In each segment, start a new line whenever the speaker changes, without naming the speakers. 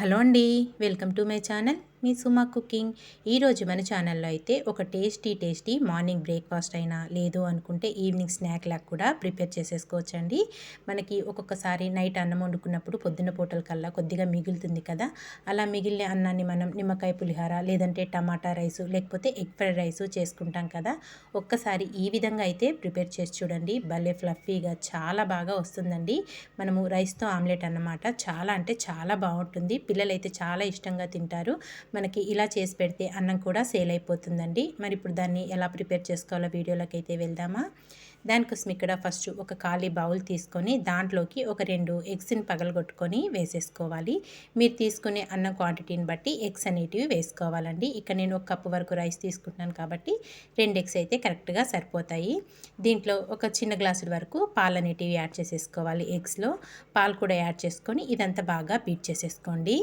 Hello అండి, welcome to my channel me Suma cooking. ఈరోజు మన ఛానల్లో అయితే ఒక టేస్టీ మార్నింగ్ బ్రేక్ఫాస్ట్ అయినా లేదు అనుకుంటే ఈవినింగ్ స్నాక్ లాగా కూడా ప్రిపేర్ చేసేసుకోవచ్చండి. మనకి ఒక్కొక్కసారి నైట్ అన్నం వండుకున్నప్పుడు పొద్దున్న పూటల కల్లా కొద్దిగా మిగులుతుంది కదా. అలా మిగిలిన అన్నాన్ని మనం నిమ్మకాయ పులిహార లేదంటే టమాటా రైసు లేకపోతే ఎగ్ ఫ్రైడ్ రైసు చేసుకుంటాం కదా. ఒక్కసారి ఈ విధంగా అయితే ప్రిపేర్ చేసి చూడండి, భలే ఫ్లఫీగా చాలా బాగా వస్తుందండి. మనము రైస్తో ఆమ్లెట్ అన్నమాట, చాలా అంటే చాలా బాగుంటుంది. పిల్లలైతే చాలా ఇష్టంగా తింటారు. మనకి ఇలా చేసి పెడితే అన్నం కూడా సేల్ అయిపోతుందండి. మరి ఇప్పుడు దాన్ని ఎలా ప్రిపేర్ చేసుకోవాలో వీడియోలోకి అయితే వెళ్దామా. దానికోసం ఇక్కడ ఫస్ట్ ఒక ఖాళీ బౌల్ తీసుకొని దాంట్లోకి ఒక 2 ఎగ్స్ని పగలగొట్టుకొని వేసేసుకోవాలి. మీరు తీసుకునే అన్నం క్వాంటిటీని బట్టి ఎగ్స్ అనేటివి వేసుకోవాలండి. ఇక్కడ నేను 1 కప్పు వరకు రైస్ తీసుకుంటున్నాను కాబట్టి 2 ఎగ్స్ అయితే కరెక్ట్గా సరిపోతాయి. దీంట్లో ఒక చిన్న గ్లాసుల వరకు పాలు అనేటివి యాడ్ చేసేసుకోవాలి. ఎగ్స్లో పాలు కూడా యాడ్ చేసుకొని ఇదంతా బాగా బీట్ చేసేసుకోండి.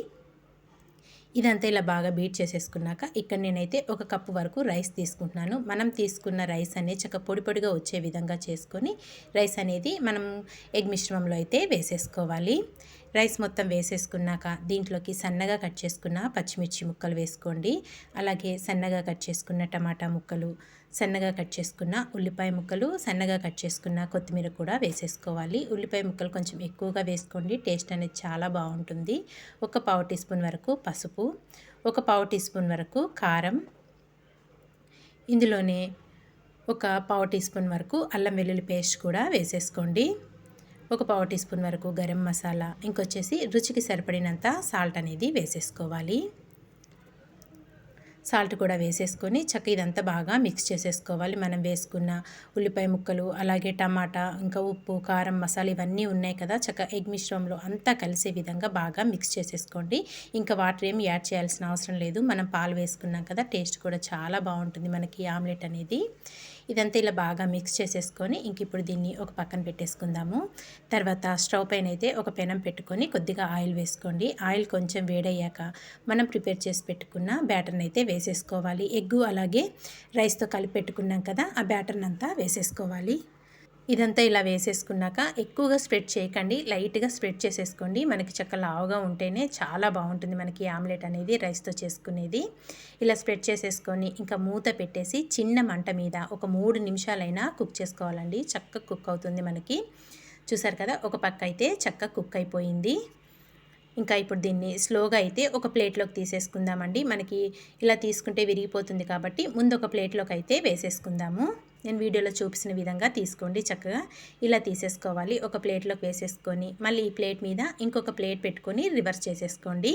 ఇదంతా ఇలా బాగా బీట్ చేసేసుకున్నాక ఇక్కడ నేనైతే 1 కప్పు వరకు రైస్ తీసుకుంటున్నాను. మనం తీసుకున్న రైస్ అనేది చక్కగా పొడి పొడిగా వచ్చే విధంగా చేసుకొని రైస్ అనేది మనం ఎగ్ మిశ్రమంలో అయితే వేసేసుకోవాలి. రైస్ మొత్తం వేసేసుకున్నాక దీంట్లోకి సన్నగా కట్ చేసుకున్న పచ్చిమిర్చి ముక్కలు వేసుకోండి. అలాగే సన్నగా కట్ చేసుకున్న టమాటా ముక్కలు, సన్నగా కట్ చేసుకున్న ఉల్లిపాయ ముక్కలు, సన్నగా కట్ చేసుకున్న కొత్తిమీర కూడా వేసేసుకోవాలి. ఉల్లిపాయ ముక్కలు కొంచెం ఎక్కువగా వేసుకోండి, టేస్ట్ అనేది చాలా బాగుంటుంది. ఒక పావు టీ స్పూన్ వరకు పసుపు, ఒక పావు టీ స్పూన్ వరకు కారం, ఇందులోనే ఒక పావు టీ స్పూన్ వరకు అల్లం వెల్లుల్లి పేస్ట్ కూడా వేసేసుకోండి. ఒక పావు టీ స్పూన్ వరకు గరం మసాలా, ఇంకొచ్చేసి రుచికి సరిపడినంత సాల్ట్ అనేది వేసేసుకోవాలి. సాల్ట్ కూడా వేసేసుకొని చక్కగా ఇదంతా బాగా మిక్స్ చేసేసుకోవాలి. మనం వేసుకున్న ఉల్లిపాయ ముక్కలు, అలాగే టమాటా, ఇంకా ఉప్పు, కారం, మసాలా ఇవన్నీ ఉన్నాయి కదా, చక్కగా ఎగ్ మిశ్రమంలో అంతా కలిసే విధంగా బాగా మిక్స్ చేసేసుకోండి. ఇంకా వాటర్ ఏమి యాడ్ చేయాల్సిన అవసరం లేదు. మనం పాలు వేసుకున్నాం కదా, టేస్ట్ కూడా చాలా బాగుంటుంది మనకి ఆమ్లెట్ అనేది. ఇదంతా ఇలా బాగా మిక్స్ చేసేసుకొని ఇంక ఇప్పుడు దీన్ని ఒక పక్కన పెట్టేసుకుందాము. తర్వాత స్టవ్ పైన అయితే ఒక పెనం పెట్టుకొని కొద్దిగా ఆయిల్ వేసుకోండి. ఆయిల్ కొంచెం వేడయ్యాక మనం ప్రిపేర్ చేసి పెట్టుకున్న బ్యాటర్ని అయితే వేసేసుకోవాలి. ఎగ్గు అలాగే రైస్తో కలిపి పెట్టుకున్నాం కదా, ఆ బ్యాటర్ని అంతా వేసేసుకోవాలి. ఇదంతా ఇలా వేసేసుకున్నాక ఎక్కువగా స్ప్రెడ్ చేయకండి, లైట్గా స్ప్రెడ్ చేసేసుకోండి. మనకి చక్కగా లావుగా ఉంటేనే చాలా బాగుంటుంది మనకి ఆమ్లెట్ అనేది రైస్తో చేసుకునేది. ఇలా స్ప్రెడ్ చేసేసుకొని ఇంకా మూత పెట్టేసి చిన్న మంట మీద ఒక 3 నిమిషాలైనా కుక్ చేసుకోవాలండి. చక్కగా కుక్ అవుతుంది మనకి. చూసారు కదా, ఒక పక్క అయితే చక్కగా కుక్ అయిపోయింది. ఇంకా ఇప్పుడు దీన్ని స్లోగా అయితే ఒక ప్లేట్లోకి తీసేసుకుందామండి. మనకి ఇలా తీసుకుంటే విరిగిపోతుంది కాబట్టి ముందు ఒక ప్లేట్లోకి అయితే వేసేసుకుందాము. నేను వీడియోలో చూపిస్తున్న విధంగా తీసుకోండి. చక్కగా ఇలా తీసేసుకోవాలి. ఒక ప్లేట్లోకి వేసేసుకొని మళ్ళీ ఈ ప్లేట్ మీద ఇంకొక ప్లేట్ పెట్టుకొని రివర్స్ చేసేసుకోండి.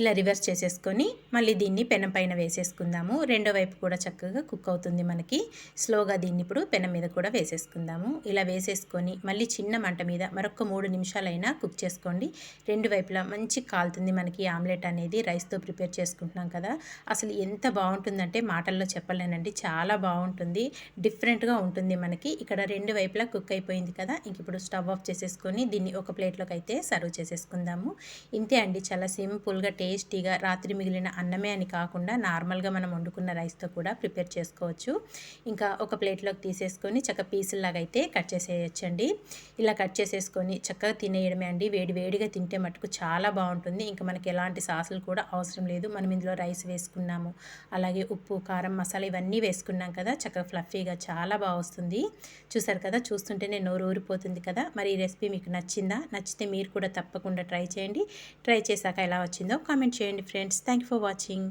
ఇలా రివర్స్ చేసేసుకొని మళ్ళీ దీన్ని పెనం పైన వేసేసుకుందాము. రెండో వైపు కూడా చక్కగా కుక్ అవుతుంది మనకి. స్లోగా దీన్ని ఇప్పుడు పెనం మీద కూడా వేసేసుకుందాము. ఇలా వేసేసుకొని మళ్ళీ చిన్న మంట మీద మరొక 3 నిమిషాలైనా కుక్ చేసుకోండి. రెండు వైపులా మంచి కాలుతుంది మనకి ఆమ్లెట్ అనేది. రైస్తో ప్రిపేర్ చేసుకుంటున్నాం కదా, అసలు ఎంత బాగుంటుందంటే మాటల్లో చెప్పలేనండి. చాలా బాగుంటుంది, డిఫరెంట్గా ఉంటుంది మనకి. ఇక్కడ రెండు వైపులా కుక్ అయిపోయింది కదా, ఇంక ఇప్పుడు స్టవ్ ఆఫ్ చేసేసుకొని దీన్ని ఒక ప్లేట్లోకి అయితే సర్వ్ చేసేసుకుందాము. ఇంతే అండి, చాలా సింపుల్గా టేస్టీగా రాత్రి మిగిలిన అన్నమే అని కాకుండా నార్మల్గా మనం వండుకున్న రైస్తో కూడా ప్రిపేర్ చేసుకోవచ్చు. ఇంకా ఒక ప్లేట్లోకి తీసేసుకొని చక్కగా పీసుల్లాగా అయితే కట్ చేసేయచ్చండి. ఇలా కట్ చేసేసుకొని చక్కగా తినేయడమే అండి. వేడి వేడిగా తింటే మటుకు చాలా బాగుంటుంది. ఇంకా మనకి ఎలాంటి సాసులు కూడా అవసరం లేదు. మనం ఇందులో రైస్ వేసుకున్నాము, అలాగే ఉప్పు, కారం, మసాలా ఇవన్నీ వేసుకున్నాం కదా, చక్కగా ఫ్లఫీగా చాలా బాగా వస్తుంది. చూసారు కదా, చూస్తుంటేనే నోరు ఊరిపోతుంది కదా. మరి ఈ రెసిపీ మీకు నచ్చిందా? నచ్చితే మీరు కూడా తప్పకుండా ట్రై చేయండి. ట్రై చేశాక ఎలా వచ్చిందో కామెంట్ చేయండి friends. Thank you for watching.